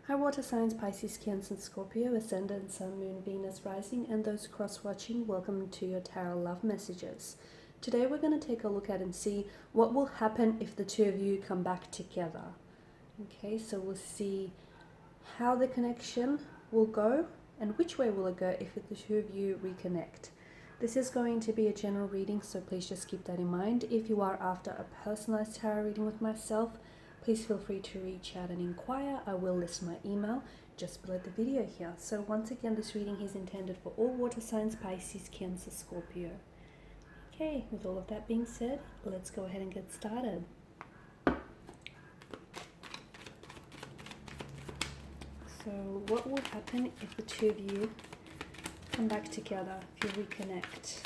Hi water signs, Pisces, Cancer, Scorpio, Ascendant, Sun, Moon, Venus, Rising, and those cross-watching, welcome to your Tarot Love Messages. Today we're going to take a look at and see what will happen if the two of you come back together. Okay, so we'll see how the connection will go and which way will it go if the two of you reconnect. This is going to be a general reading, so please just keep that in mind. If you are after a personalized tarot reading with myself, please feel free to reach out and inquire. I will list my email just below the video here. So once again, this reading is intended for all water signs, Pisces, Cancer, Scorpio. Okay, with all of that being said, let's go ahead and get started. So what will happen if the two of you come back together, if you reconnect?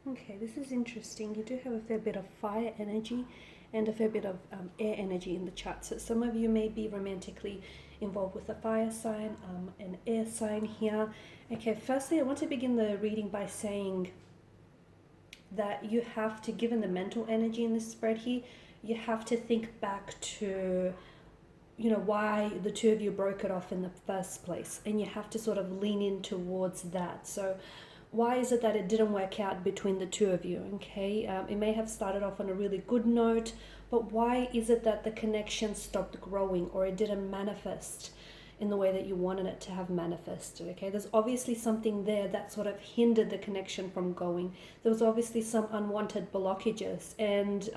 Okay, this is interesting. You do have a fair bit of fire energy and a fair bit of air energy in the chart. So some of you may be romantically involved with a fire sign, an air sign here. Okay, firstly, I want to begin the reading by saying that you have to, given the mental energy in this spread here, you have to think back to, you know, why the two of you broke it off in the first place. And you have to sort of lean in towards that. So why is it that it didn't work out between the two of you? Okay, it may have started off on a really good note, but why is it that the connection stopped growing or it didn't manifest in the way that you wanted it to have manifested? Okay, there's obviously something there that sort of hindered the connection from going. There was obviously some unwanted blockages, and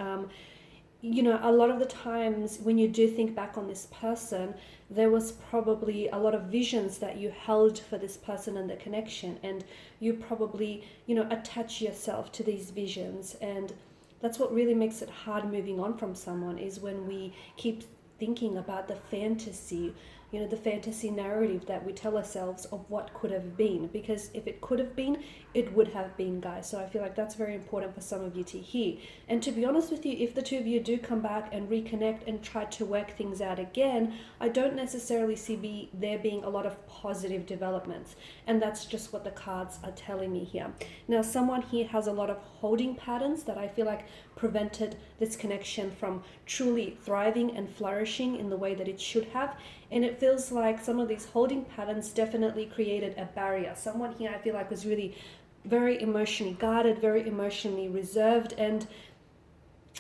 you know, a lot of the times when you do think back on this person, there was probably a lot of visions that you held for this person and the connection, and you probably, you know, attach yourself to these visions. And that's what really makes it hard moving on from someone, is when we keep thinking about the fantasy, you know, the fantasy narrative that we tell ourselves of what could have been. Because if it could have been, it would have been, guys. So I feel like that's very important for some of you to hear. And to be honest with you, if the two of you do come back and reconnect and try to work things out again, I don't necessarily see there being a lot of positive developments. And that's just what the cards are telling me here. Now, someone here has a lot of holding patterns that I feel like prevented this connection from truly thriving and flourishing in the way that it should have. And it feels like some of these holding patterns definitely created a barrier. Someone here I feel like was really very emotionally guarded, very emotionally reserved, and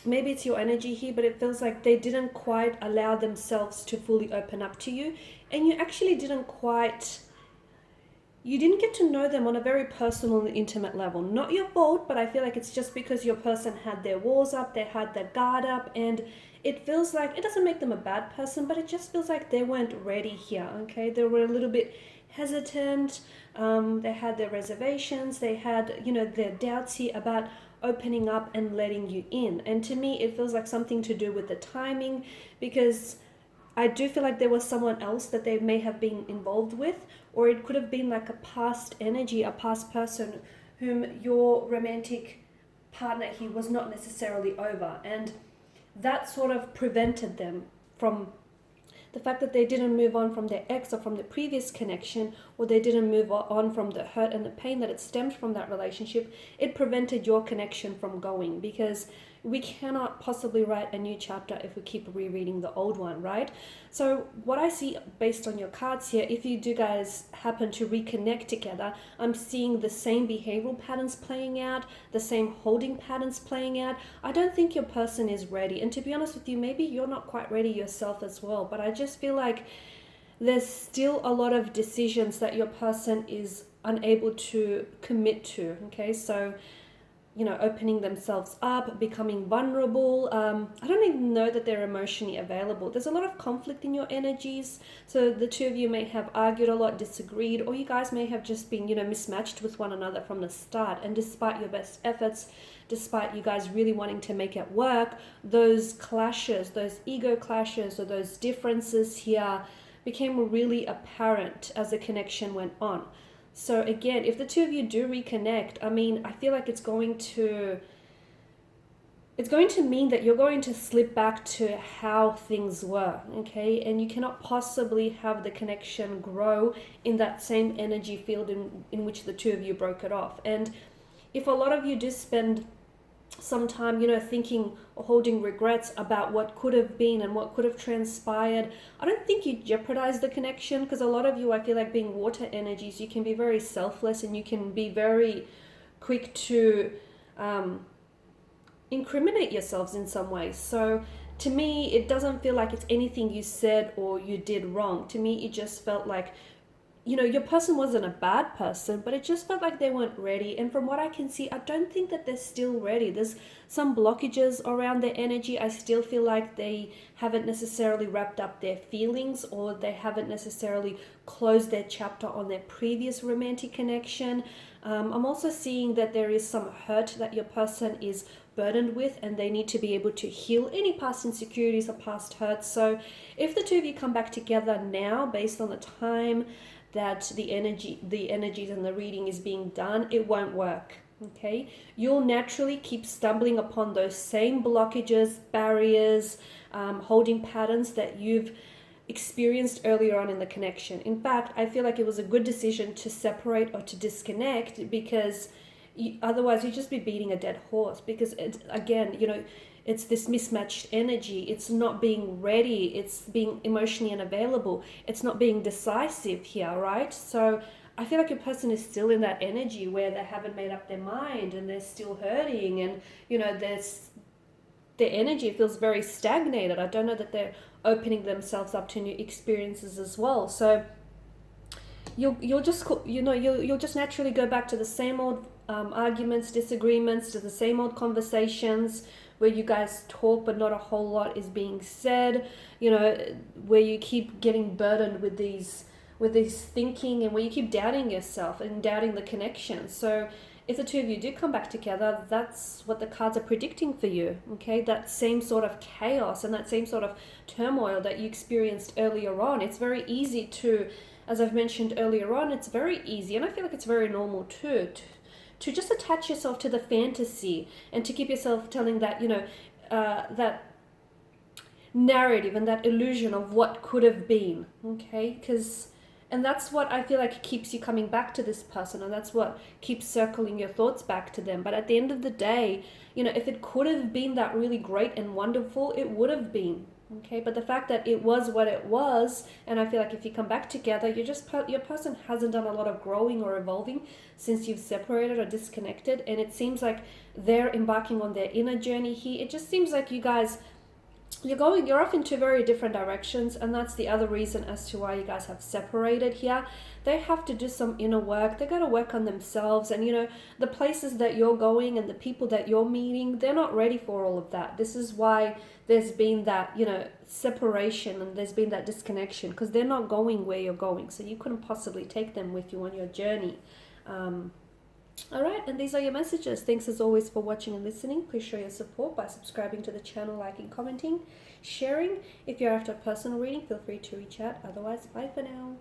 maybe it's your energy here, but it feels like they didn't quite allow themselves to fully open up to you, and you actually you didn't get to know them on a very personal and intimate level. Not your fault, but I feel like it's just because your person had their walls up, they had their guard up, and it feels like, it doesn't make them a bad person, but it just feels like they weren't ready here, okay? They were a little bit hesitant, they had their reservations, they had, you know, their doubts here about opening up and letting you in. And to me, it feels like something to do with the timing, because I do feel like there was someone else that they may have been involved with, or it could have been like a past energy, a past person whom your romantic partner here was not necessarily over. And that sort of prevented them from the fact that they didn't move on from their ex or from the previous connection, or they didn't move on from the hurt and the pain that it stemmed from that relationship. It prevented your connection from going, because we cannot possibly write a new chapter if we keep rereading the old one, right? So what I see based on your cards here, if you do guys happen to reconnect together, I'm seeing the same behavioral patterns playing out, the same holding patterns playing out. I don't think your person is ready. And to be honest with you, maybe you're not quite ready yourself as well. But I just feel like there's still a lot of decisions that your person is unable to commit to, okay? So, you know, opening themselves up, becoming vulnerable. I don't even know that they're emotionally available. There's a lot of conflict in your energies. So the two of you may have argued a lot, disagreed, or you guys may have just been, you know, mismatched with one another from the start. And despite your best efforts, despite you guys really wanting to make it work, those clashes, those ego clashes, or those differences here became really apparent as the connection went on. So again, if the two of you do reconnect, I mean, I feel like it's going to mean that you're going to slip back to how things were, okay? And you cannot possibly have the connection grow in that same energy field in which the two of you broke it off. And if a lot of you do spend some time, thinking or holding regrets about what could have been and what could have transpired, I don't think you jeopardize the connection, because a lot of you, I feel like, being water energies, you can be very selfless and you can be very quick to incriminate yourselves in some ways. So to me, it doesn't feel like it's anything you said or you did wrong. To me, it just felt like, your person wasn't a bad person, but it just felt like they weren't ready. And from what I can see, I don't think that they're still ready. There's some blockages around their energy. I still feel like they haven't necessarily wrapped up their feelings, or they haven't necessarily closed their chapter on their previous romantic connection. I'm also seeing that there is some hurt that your person is burdened with, and they need to be able to heal any past insecurities or past hurts. So if the two of you come back together now, based on the time that the energies and the reading is being done, it won't work. Okay, you'll naturally keep stumbling upon those same blockages, barriers, holding patterns that you've experienced earlier on in the connection. In fact, I feel like it was a good decision to separate or to disconnect, because otherwise you'd just be beating a dead horse. Because it's this mismatched energy. It's not being ready. It's being emotionally unavailable. It's not being decisive here, right? So I feel like your person is still in that energy where they haven't made up their mind and they're still hurting, and their energy feels very stagnated. I don't know that they're opening themselves up to new experiences as well. So you'll just naturally go back to the same old arguments, disagreements, to the same old conversations where you guys talk but not a whole lot is being said, where you keep getting burdened with these thinking, and where you keep doubting yourself and doubting the connection. So if the two of you do come back together, that's what the cards are predicting for you, okay? That same sort of chaos and that same sort of turmoil that you experienced earlier on. It's very easy to, as I've mentioned earlier on, it's very easy, and I feel like it's very normal too, to just attach yourself to the fantasy and to keep yourself telling that, that narrative and that illusion of what could have been, okay? And that's what I feel like keeps you coming back to this person, and that's what keeps circling your thoughts back to them. But at the end of the day, if it could have been that really great and wonderful, it would have been, okay? But the fact that it was what it was, and I feel like if you come back together, your person hasn't done a lot of growing or evolving since you've separated or disconnected, and it seems like they're embarking on their inner journey here. It just seems like you guys, you're off in two very different directions, and that's the other reason as to why you guys have separated here. They have to do some inner work. They got to work on themselves, and the places that you're going and the people that you're meeting, they're not ready for all of that. This is why there's been that separation, and there's been that disconnection, because they're not going where you're going, so you couldn't possibly take them with you on your journey. All right, and these are your messages. Thanks as always for watching and listening. Please show your support by subscribing to the channel, liking, commenting, sharing. If you're after a personal reading, feel free to reach out. Otherwise, bye for now.